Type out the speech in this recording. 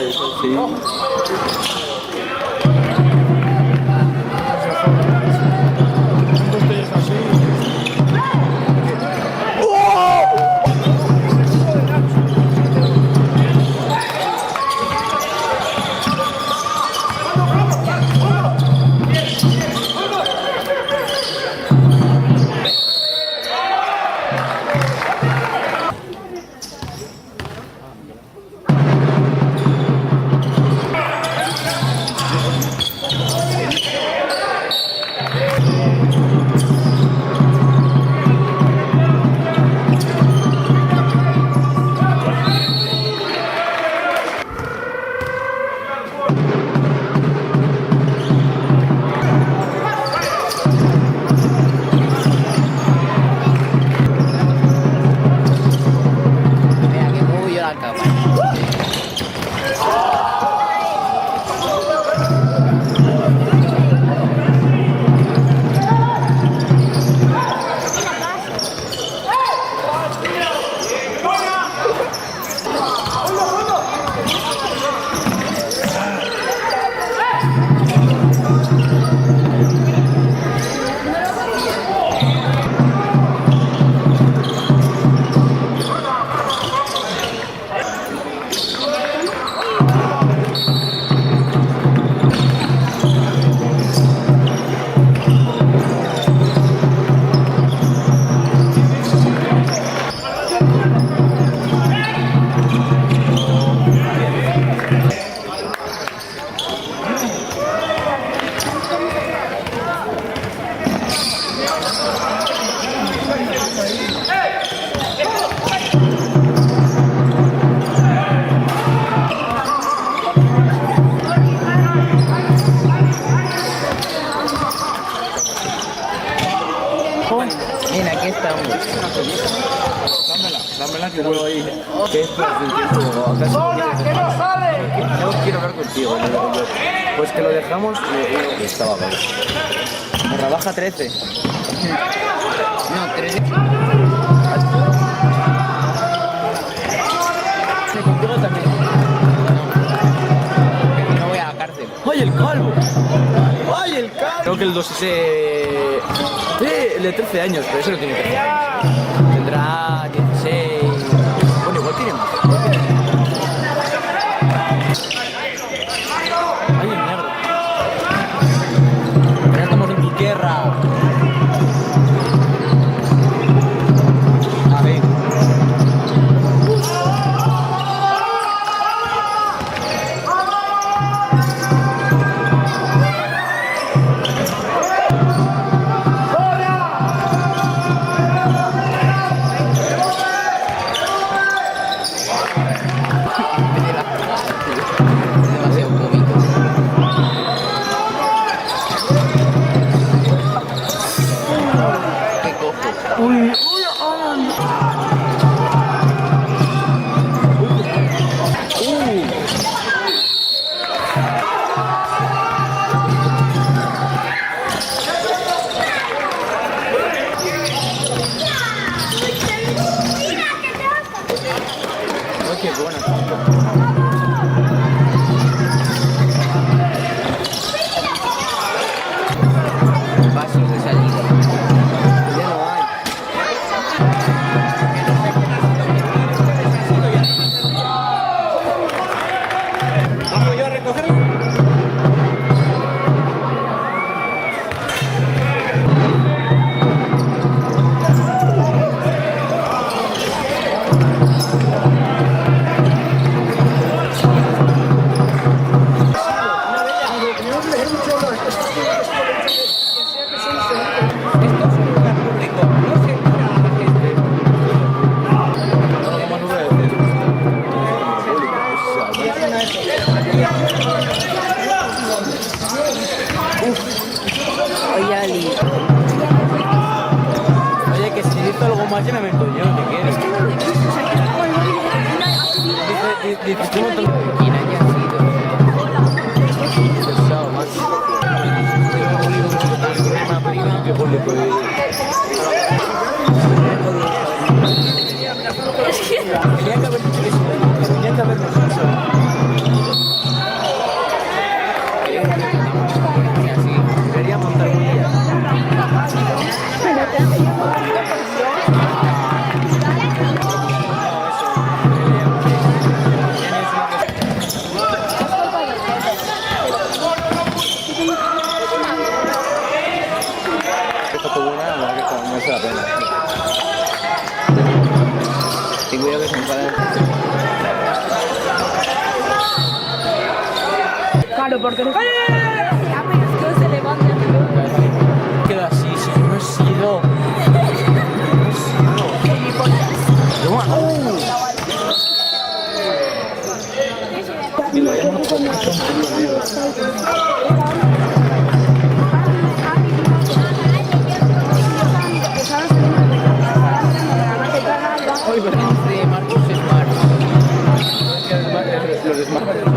Sí. Mira, aquí estamos. Dámela que no ahí. ¿Qué es por el tiempo? ¿Acaso que no sale? No quiero hablar contigo. Pues que lo dejamos y estaba mal. Me rebaja 13. No, 13. Contigo también. No voy a la cárcel. ¡Ay, el calvo! ¡Ay, el calvo! Creo que el 2 ese... el de 13 años, pero ese no tiene 13 años. Tendrá 16... Bueno, igual tiene más. ¡Ay, el negro! Ya estamos en tu tierra. A ver. Demasiado cómico. ¿Qué cojo? Uy, qué buena. Vasos de salida. Ya no hay. ¿Bajo yo a recogerlo? Oye, Ali. Oye, que si necesito algo más, ya me meto yo, no te quieres. Dice tú no te... ¿Quién haya sido? Pesado, macho. Qué público, Tenía que haber dicho eso. Tenía que habernos dicho. Esta fue buena, la que no merece la pena. Ten cuidado que se enfadan. Claro, porque no. Se levanta. Queda así, si no he sido. Hoy venimos de Marcos Smart. Los de Smart.